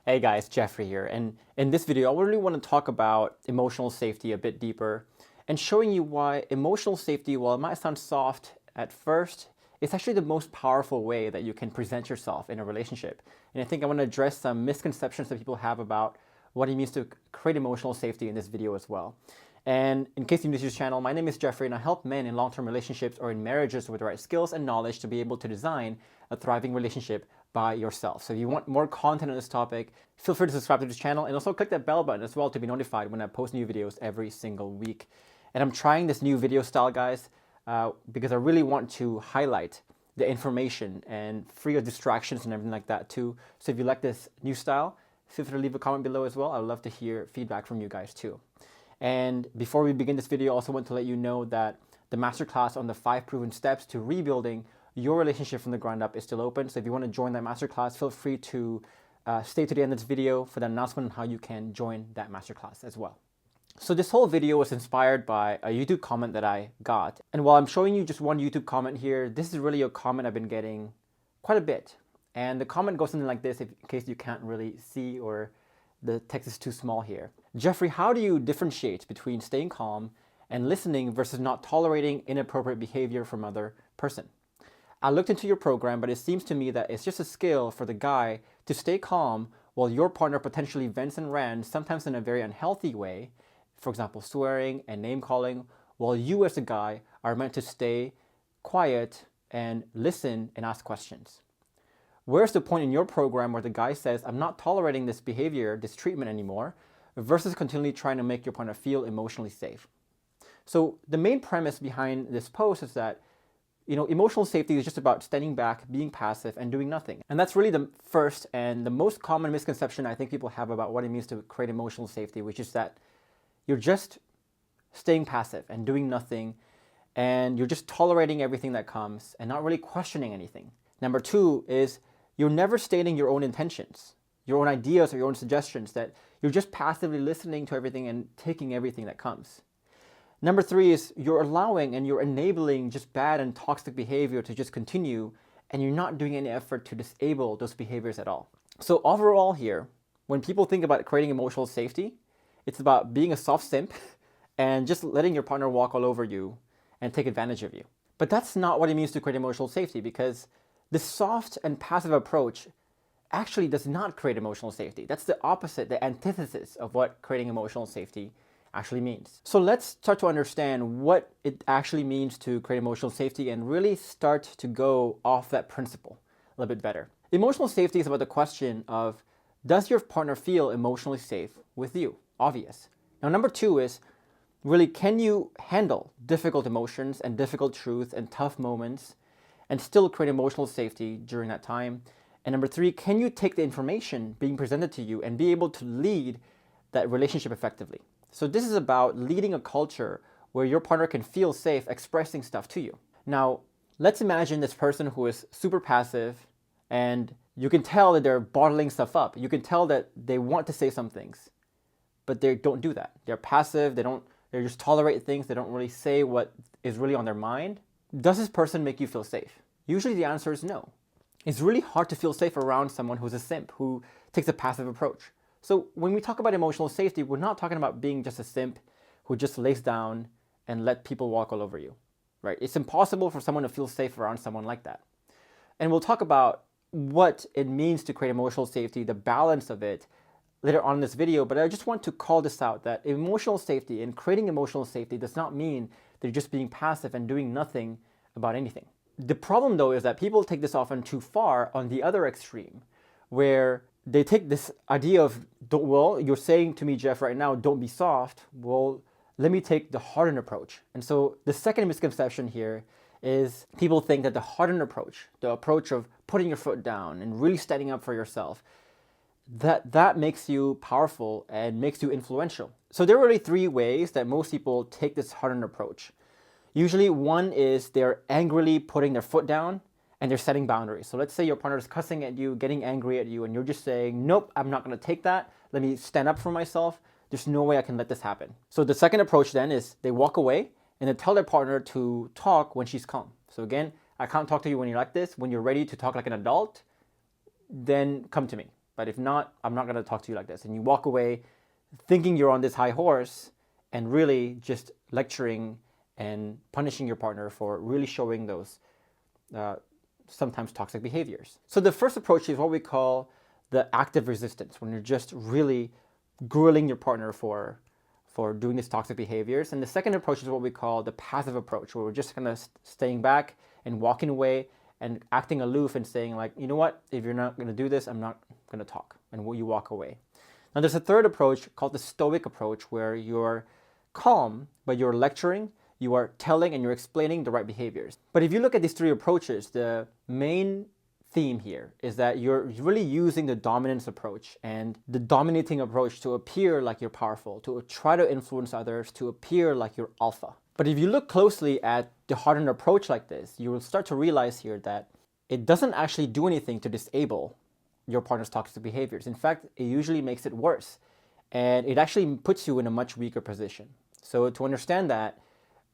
Hey guys, Geoffrey here, and in this video I really want to talk about emotional safety a bit deeper and showing you why emotional safety, while it might sound soft at first, it's actually the most powerful way that you can present yourself in a relationship. And I think I want to address some misconceptions that people have about what it means to create emotional safety in this video as well. And in case you're new to this channel, my name is Geoffrey and I help men in long-term relationships or in marriages with the right skills and knowledge to be able to design a thriving relationship by yourself. So if you want more content on this topic, feel free to subscribe to this channel and also click that bell button as well to be notified when I post new videos every single week. And I'm trying this new video style, guys, because I really want to highlight the information and free of distractions and everything like that too. So if you like this new style, feel free to leave a comment below as well. I would love to hear feedback from you guys too. And before we begin this video, I also want to let you know that the masterclass on the 5 proven steps to rebuilding your relationship from the ground up is still open. So if you want to join that masterclass, feel free to stay to the end of this video for the announcement on how you can join that masterclass as well. So this whole video was inspired by a YouTube comment that I got. And while I'm showing you just one YouTube comment here, this is really a comment I've been getting quite a bit. And the comment goes something like this, in case you can't really see or the text is too small here. Geoffrey, how do you differentiate between staying calm and listening versus not tolerating inappropriate behavior from other person? I looked into your program, but it seems to me that it's just a skill for the guy to stay calm while your partner potentially vents and rants, sometimes in a very unhealthy way, for example, swearing and name calling, while you as a guy are meant to stay quiet and listen and ask questions. Where's the point in your program where the guy says, I'm not tolerating this behavior, this treatment anymore, versus continually trying to make your partner feel emotionally safe? So the main premise behind this post is that emotional safety is just about standing back, being passive, and doing nothing. And that's really the first and the most common misconception I think people have about what it means to create emotional safety, which is that you're just staying passive and doing nothing, and you're just tolerating everything that comes and not really questioning anything. Number 2 is you're never stating your own intentions, your own ideas or your own suggestions, that you're just passively listening to everything and taking everything that comes. Number 3 is you're allowing and you're enabling just bad and toxic behavior to just continue, and you're not doing any effort to disable those behaviors at all. So overall here, when people think about creating emotional safety, it's about being a soft simp and just letting your partner walk all over you and take advantage of you. But that's not what it means to create emotional safety, because this soft and passive approach actually does not create emotional safety. That's the opposite, the antithesis of what creating emotional safety actually means. So let's start to understand what it actually means to create emotional safety and really start to go off that principle a little bit better. Emotional safety is about the question of, does your partner feel emotionally safe with you? Obvious. Now, number 2 is really, can you handle difficult emotions and difficult truths and tough moments and still create emotional safety during that time? And number 3, can you take the information being presented to you and be able to lead that relationship effectively? So this is about leading a culture where your partner can feel safe expressing stuff to you. Now, let's imagine this person who is super passive, and you can tell that they're bottling stuff up. You can tell that they want to say some things, but they don't do that. They're passive, they just tolerate things, they don't really say what is really on their mind. Does this person make you feel safe? Usually the answer is no. It's really hard to feel safe around someone who's a simp, who takes a passive approach. So when we talk about emotional safety, we're not talking about being just a simp who just lays down and let people walk all over you, right? It's impossible for someone to feel safe around someone like that. And we'll talk about what it means to create emotional safety, the balance of it, later on in this video, but I just want to call this out, that emotional safety and creating emotional safety does not mean that you're just being passive and doing nothing about anything. The problem though is that people take this often too far on the other extreme, where they take this idea of, well, you're saying to me, Jeff, right now, don't be soft. Well, let me take the hardened approach. And so the second misconception here is people think that the hardened approach, the approach of putting your foot down and really standing up for yourself, that makes you powerful and makes you influential. So there are really 3 ways that most people take this hardened approach. Usually one is they're angrily putting their foot down and they're setting boundaries. So let's say your partner is cussing at you, getting angry at you, and you're just saying, nope, I'm not going to take that. Let me stand up for myself. There's no way I can let this happen. So the second approach then is they walk away and they tell their partner to talk when she's calm. So again, I can't talk to you when you're like this. When you're ready to talk like an adult, then come to me. But if not, I'm not going to talk to you like this. And you walk away thinking you're on this high horse and really just lecturing and punishing your partner for really showing those sometimes toxic behaviors. So the first approach is what we call the active resistance, when you're just really grilling your partner for doing these toxic behaviors. And the second approach is what we call the passive approach, where we're just kind of staying back and walking away and acting aloof and saying like, you know what, if you're not going to do this, I'm not going to talk, and you walk away. Now there's a third approach called the stoic approach, where you're calm, but you're lecturing, you are telling, and you're explaining the right behaviors. But if you look at these three approaches, the main theme here is that you're really using the dominance approach and the dominating approach to appear like you're powerful, to try to influence others, to appear like you're alpha. But if you look closely at the hardened approach like this, you will start to realize here that it doesn't actually do anything to disable your partner's toxic behaviors. In fact, it usually makes it worse, and it actually puts you in a much weaker position. So to understand that,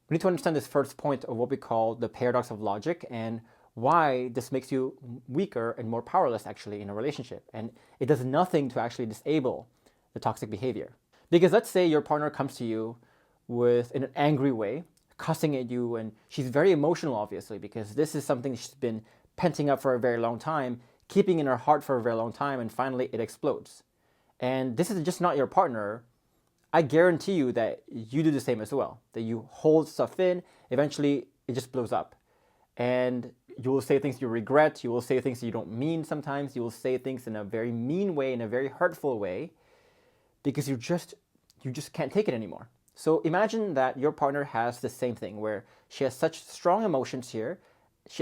we need to understand this first point of what we call the paradox of logic, and why this makes you weaker and more powerless actually in a relationship. And it does nothing to actually disable the toxic behavior. Because let's say your partner comes to you in an angry way, cussing at you, and she's very emotional obviously, because this is something she's been penting up for a very long time, keeping in her heart for a very long time, and finally it explodes. And this is just not your partner. I guarantee you that you do the same as well, that you hold stuff in, eventually it just blows up. And you will say things you regret, you will say things you don't mean sometimes, you will say things in a very mean way, in a very hurtful way, because you just can't take it anymore. So imagine that your partner has the same thing, where she has such strong emotions here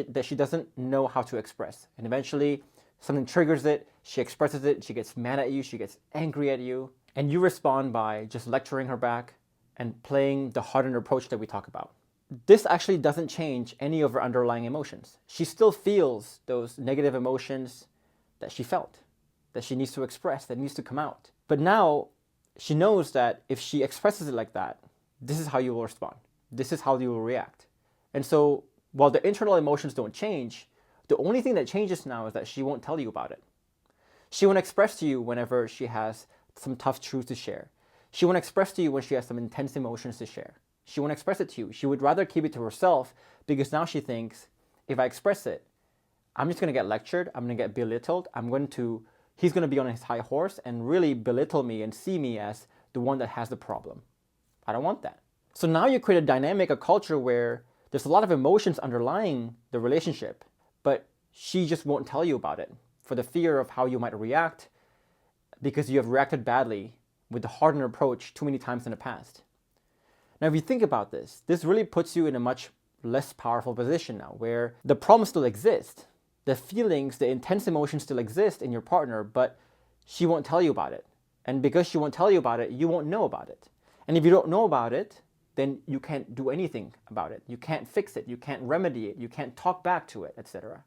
that she doesn't know how to express. And eventually something triggers it, she expresses it, she gets mad at you, she gets angry at you, and you respond by just lecturing her back and playing the hardened approach that we talk about. This actually doesn't change any of her underlying emotions. She still feels those negative emotions that she felt, that she needs to express, that needs to come out. But now she knows that if she expresses it like that, this is how you will respond. This is how you will react. And so while the internal emotions don't change, the only thing that changes now is that she won't tell you about it. She won't express to you whenever she has some tough truths to share. She won't express to you when she has some intense emotions to share. She won't express it to you. She would rather keep it to herself, because now she thinks, if I express it, I'm just going to get lectured, I'm going to get belittled, he's going to be on his high horse and really belittle me and see me as the one that has the problem. I don't want that. So now you create a dynamic, a culture where there's a lot of emotions underlying the relationship, but she just won't tell you about it for the fear of how you might react, because you have reacted badly with the hardened approach too many times in the past. Now, if you think about this really puts you in a much less powerful position now, where the problem still exists. The feelings, the intense emotions still exist in your partner, but she won't tell you about it. And because she won't tell you about it, you won't know about it. And if you don't know about it, then you can't do anything about it. You can't fix it. You can't remedy it. You can't talk back to it, etc.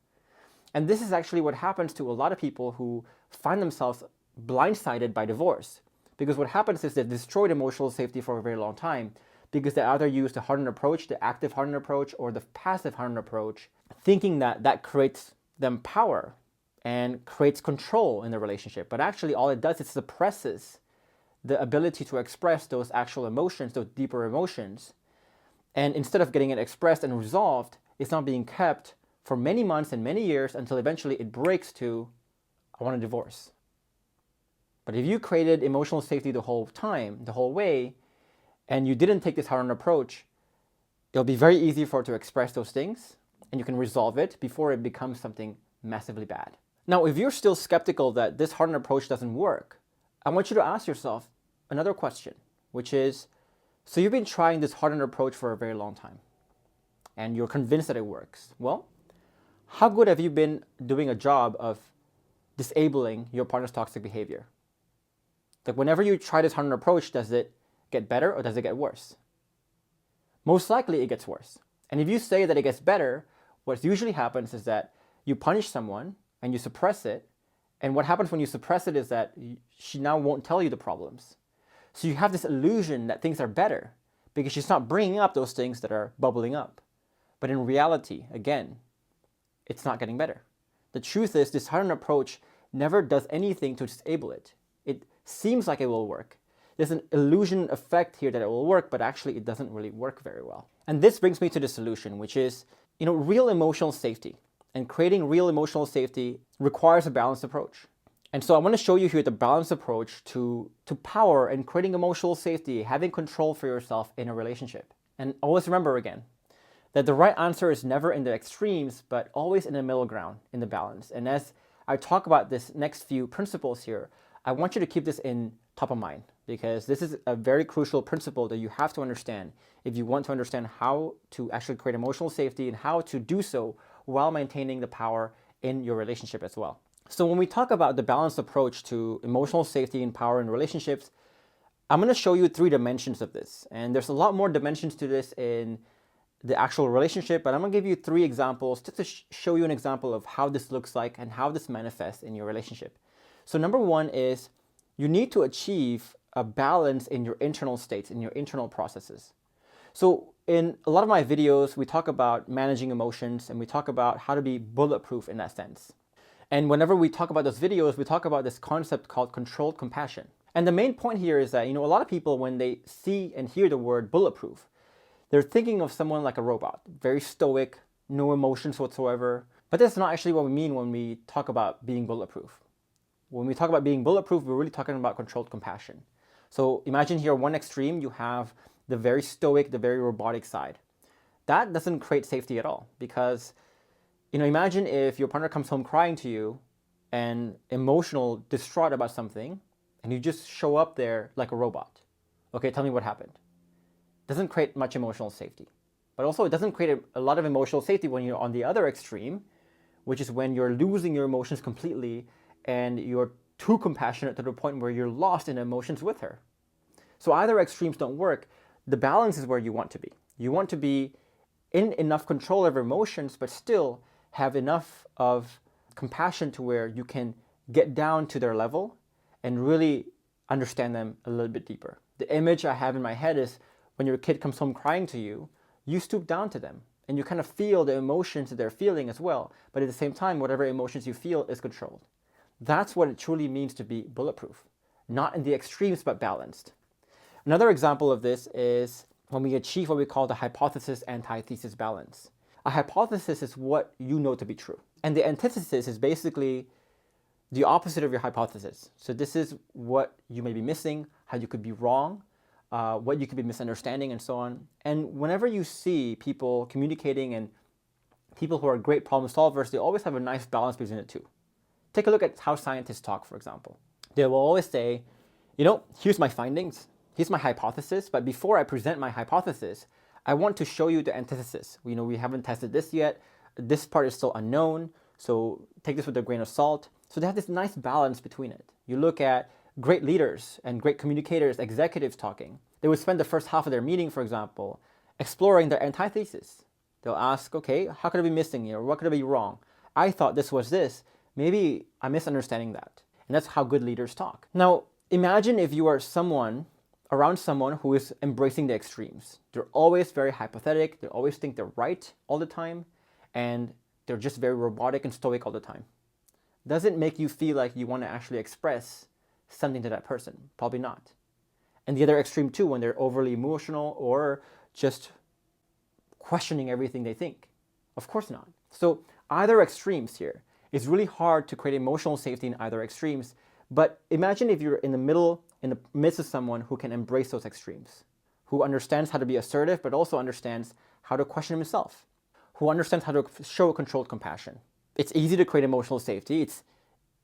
And this is actually what happens to a lot of people who find themselves blindsided by divorce. Because what happens is they've destroyed emotional safety for a very long time, because they either use the hardened approach, the active hardened approach, or the passive hardened approach, thinking that that creates them power and creates control in the relationship. But actually all it does is suppresses the ability to express those actual emotions, those deeper emotions. And instead of getting it expressed and resolved, it's not being kept for many months and many years until eventually it breaks to, I want a divorce. But if you created emotional safety the whole time, the whole way, and you didn't take this hardened approach, it'll be very easy for her to express those things, and you can resolve it before it becomes something massively bad. Now, if you're still skeptical that this hardened approach doesn't work, I want you to ask yourself another question, which is, so you've been trying this hardened approach for a very long time, and you're convinced that it works. Well, how good have you been doing a job of disabling your partner's toxic behavior? Like whenever you try this hardened approach, does it get better or does it get worse? Most likely it gets worse. And if you say that it gets better, what usually happens is that you punish someone and you suppress it. And what happens when you suppress it is that she now won't tell you the problems. So you have this illusion that things are better because she's not bringing up those things that are bubbling up. But in reality, again, it's not getting better. The truth is this hardened approach never does anything to disable it. It seems like it will work. There's an illusion effect here that it will work, but actually it doesn't really work very well. And this brings me to the solution, which is, real emotional safety. And creating real emotional safety requires a balanced approach. And so I want to show you here the balanced approach to power and creating emotional safety, having control for yourself in a relationship. And always remember again, that the right answer is never in the extremes, but always in the middle ground, in the balance. And as I talk about this next few principles here, I want you to keep this in top of mind, because this is a very crucial principle that you have to understand if you want to understand how to actually create emotional safety and how to do so while maintaining the power in your relationship as well. So when we talk about the balanced approach to emotional safety and power in relationships, I'm going to show you 3 dimensions of this. And there's a lot more dimensions to this in the actual relationship, but I'm going to give you 3 examples just to show you an example of how this looks like and how this manifests in your relationship. So number 1 is you need to achieve a balance in your internal states, in your internal processes. So in a lot of my videos, we talk about managing emotions and we talk about how to be bulletproof in that sense. And whenever we talk about those videos, we talk about this concept called controlled compassion. And the main point here is that, a lot of people, when they see and hear the word bulletproof, they're thinking of someone like a robot, very stoic, no emotions whatsoever. But that's not actually what we mean when we talk about being bulletproof. When we talk about being bulletproof, we're really talking about controlled compassion. So imagine here, one extreme, you have the very stoic, the very robotic side. That doesn't create safety at all, because, imagine if your partner comes home crying to you and emotional, distraught about something, and you just show up there like a robot. Okay, tell me what happened. Doesn't create much emotional safety. But also it doesn't create a lot of emotional safety when you're on the other extreme, which is when you're losing your emotions completely and you're too compassionate to the point where you're lost in emotions with her. So either extremes don't work. The balance is where you want to be. You want to be in enough control of your emotions, but still have enough of compassion to where you can get down to their level and really understand them a little bit deeper. The image I have in my head is when your kid comes home crying to you, you stoop down to them and you kind of feel the emotions that they're feeling as well. But at the same time, whatever emotions you feel is controlled. That's what it truly means to be bulletproof. Not in the extremes, but balanced. Another example of this is when we achieve what we call the hypothesis-antithesis balance. A hypothesis is what you know to be true. And the antithesis is basically the opposite of your hypothesis. So this is what you may be missing, how you could be wrong, what you could be misunderstanding, and so on. And whenever you see people communicating and people who are great problem solvers, they always have a nice balance between the two. Take a look at how scientists talk, for example. They will always say, here's my findings, here's my hypothesis, but before I present my hypothesis, I want to show you the antithesis. We haven't tested this yet. This part is still unknown, so take this with a grain of salt. So they have this nice balance between it. You look at great leaders and great communicators, executives talking. They would spend the first half of their meeting, for example, exploring their antithesis. They'll ask, okay, how could I be missing here? What could I be wrong? I thought this was this. Maybe I'm misunderstanding that. And that's how good leaders talk. Now, imagine if you are around someone who is embracing the extremes. They're always very hypothetic. They always think they're right all the time. And they're just very robotic and stoic all the time. Does it make you feel like you want to actually express something to that person? Probably not. And the other extreme too, when they're overly emotional or just questioning everything they think. Of course not. So either extremes here. It's really hard to create emotional safety in either extremes. But imagine if you're in the midst of someone who can embrace those extremes, who understands how to be assertive, but also understands how to question himself, who understands how to show controlled compassion. It's easy to create emotional safety. It's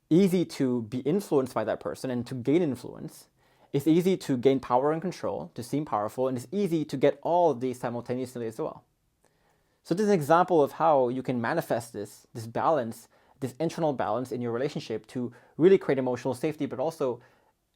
easy to be influenced by that person and to gain influence. It's easy to gain power and control, to seem powerful, and it's easy to get all of these simultaneously as well. So this is an example of how you can manifest this balance, this internal balance in your relationship to really create emotional safety, but also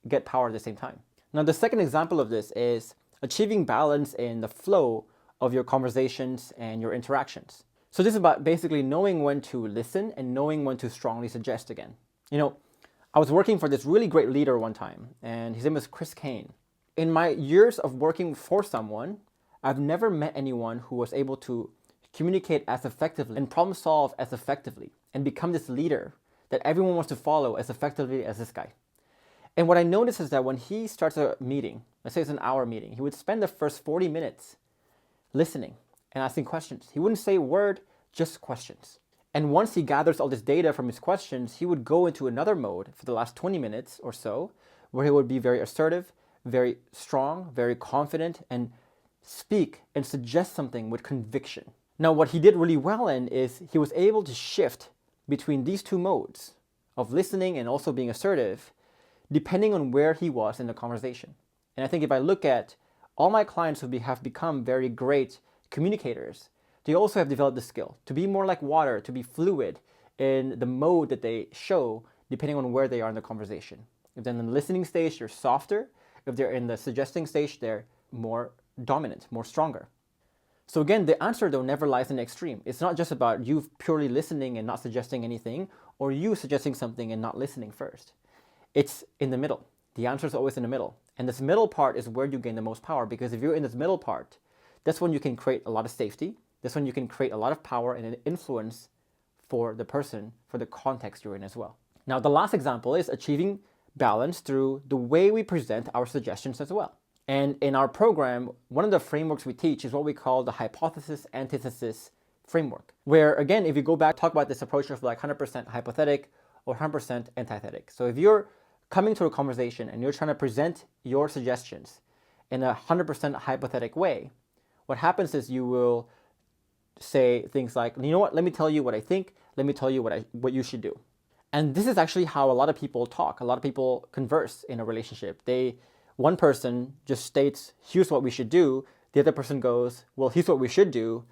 get power at the same time. Now, the second example of this is achieving balance in the flow of your conversations and your interactions. So this is about basically knowing when to listen and knowing when to strongly suggest again. I was working for this really great leader one time, and his name was Chris Kane. In my years of working for someone, I've never met anyone who was able to communicate as effectively and problem solve as effectively and become this leader that everyone wants to follow as effectively as this guy. And what I noticed is that when he starts a meeting, let's say it's an hour meeting, he would spend the first 40 minutes listening and asking questions. He wouldn't say a word, just questions. And once he gathers all this data from his questions, he would go into another mode for the last 20 minutes or so, where he would be very assertive, very strong, very confident, and speak and suggest something with conviction. Now, what he did really well in is he was able to shift between these two modes of listening and also being assertive, depending on where he was in the conversation. And I think if I look at all my clients who have become very great communicators, they also have developed the skill to be more like water, to be fluid in the mode that they show, depending on where they are in the conversation. If they're in the listening stage, they're softer. If they're in the suggesting stage, they're more dominant, more stronger. So again, the answer though never lies in the extreme. It's not just about you purely listening and not suggesting anything, or you suggesting something and not listening first. It's in the middle. The answer is always in the middle. And this middle part is where you gain the most power, because if you're in this middle part, that's when you can create a lot of safety. That's when you can create a lot of power and an influence for the person, for the context you're in as well. Now, the last example is achieving balance through the way we present our suggestions as well. And in our program, one of the frameworks we teach is what we call the hypothesis antithesis framework, where again, if you go back, talk about this approach of like 100% hypothetic or 100% antithetic. So if you're coming to a conversation and you're trying to present your suggestions in a 100% hypothetic way, what happens is you will say things like, you know what, let me tell you what I think, let me tell you what you should do. And this is actually how a lot of people talk, a lot of people converse in a relationship. One person just states, here's what we should do. The other person goes, well, here's what we should do.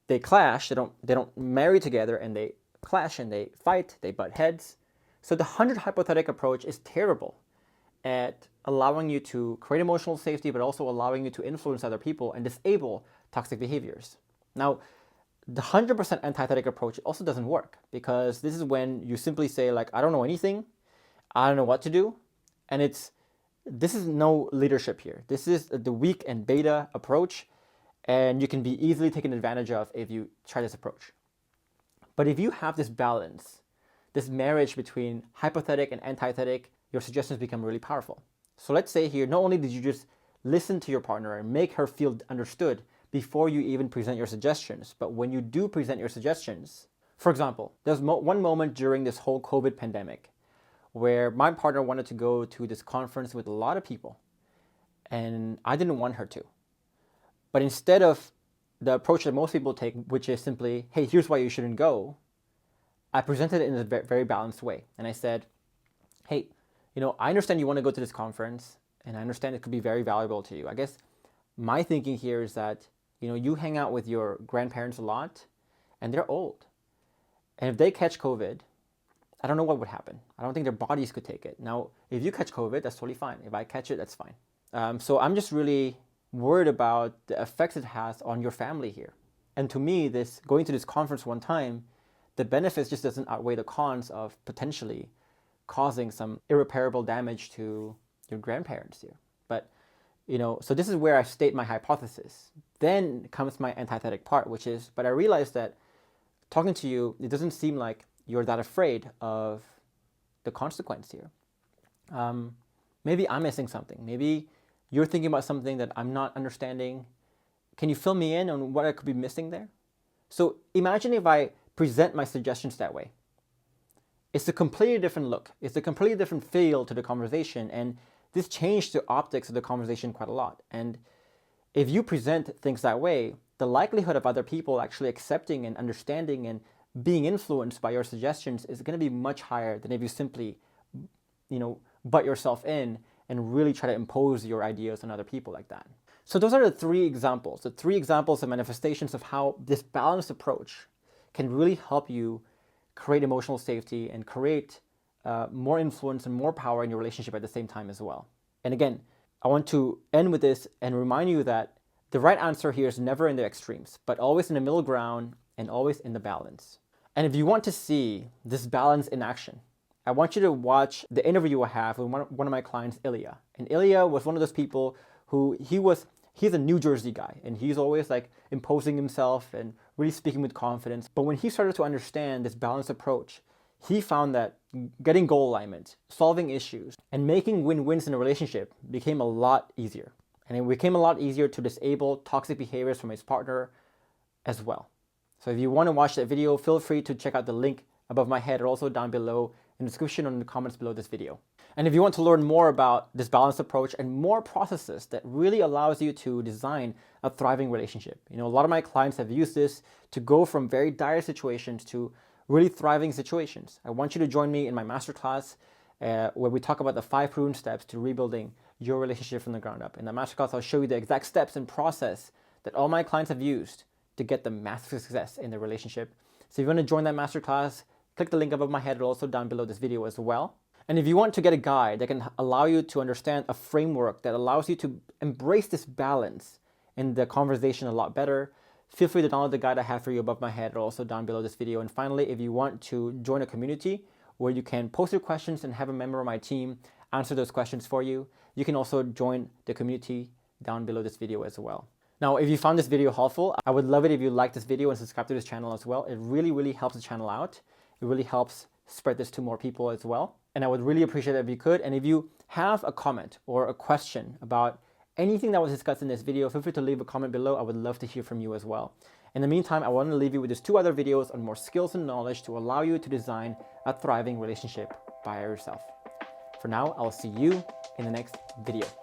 They clash, they don't marry together, and they clash and they fight, they butt heads. So the 100 hypothetic approach is terrible at allowing you to create emotional safety, but also allowing you to influence other people and disable toxic behaviors. Now, the 100% antithetic approach also doesn't work, because this is when you simply say like, I don't know anything, I don't know what to do, and this is no leadership here. This is the weak and beta approach, and you can be easily taken advantage of if you try this approach. But if you have this balance, this marriage between hypothetic and antithetic, your suggestions become really powerful. So let's say here, not only did you just listen to your partner and make her feel understood before you even present your suggestions, but when you do present your suggestions, for example, there's one moment during this whole COVID pandemic where my partner wanted to go to this conference with a lot of people, and I didn't want her to. But instead of the approach that most people take, which is simply, hey, here's why you shouldn't go, I presented it in a very balanced way. And I said, hey, I understand you want to go to this conference, and I understand it could be very valuable to you. I guess my thinking here is that, you hang out with your grandparents a lot, and they're old. And if they catch COVID, I don't know what would happen. I don't think their bodies could take it. Now, if you catch COVID, that's totally fine. If I catch it, that's fine. So I'm just really worried about the effects it has on your family here. And to me, going to this conference one time, the benefits just doesn't outweigh the cons of potentially causing some irreparable damage to your grandparents here. But, so this is where I state my hypothesis. Then comes my antithetic part, which is, but I realized that talking to you, it doesn't seem like you're that afraid of the consequence here. Maybe I'm missing something. Maybe you're thinking about something that I'm not understanding. Can you fill me in on what I could be missing there? So imagine if I present my suggestions that way. It's a completely different look. It's a completely different feel to the conversation. And this changed the optics of the conversation quite a lot. And if you present things that way, the likelihood of other people actually accepting and understanding and being influenced by your suggestions is going to be much higher than if you simply, butt yourself in and really try to impose your ideas on other people like that. So those are the three examples of manifestations of how this balanced approach can really help you create emotional safety and create more influence and more power in your relationship at the same time as well. And again, I want to end with this and remind you that the right answer here is never in the extremes, but always in the middle ground and always in the balance. And if you want to see this balance in action, I want you to watch the interview I have with one of my clients, Ilya. And Ilya was one of those people who he's a New Jersey guy, and he's always like imposing himself and really speaking with confidence. But when he started to understand this balanced approach, he found that getting goal alignment, solving issues, and making win-wins in a relationship became a lot easier. And it became a lot easier to disable toxic behaviors from his partner as well. So if you want to watch that video, feel free to check out the link above my head or also down below in the description or in the comments below this video. And if you want to learn more about this balanced approach and more processes that really allows you to design a thriving relationship. A lot of my clients have used this to go from very dire situations to really thriving situations. I want you to join me in my masterclass where we talk about the 5 proven steps to rebuilding your relationship from the ground up. In that masterclass, I'll show you the exact steps and process that all my clients have used to get the massive success in their relationship. So if you want to join that masterclass, click the link above my head or also down below this video as well. And if you want to get a guide that can allow you to understand a framework that allows you to embrace this balance in the conversation a lot better, feel free to download the guide I have for you above my head or also down below this video. And finally, if you want to join a community where you can post your questions and have a member of my team answer those questions for you, you can also join the community down below this video as well. Now, if you found this video helpful, I would love it if you like this video and subscribe to this channel as well. It really, really helps the channel out. It really helps spread this to more people as well. And I would really appreciate it if you could. And if you have a comment or a question about anything that was discussed in this video, feel free to leave a comment below. I would love to hear from you as well. In the meantime, I want to leave you with just 2 other videos on more skills and knowledge to allow you to design a thriving relationship by yourself. For now, I'll see you in the next video.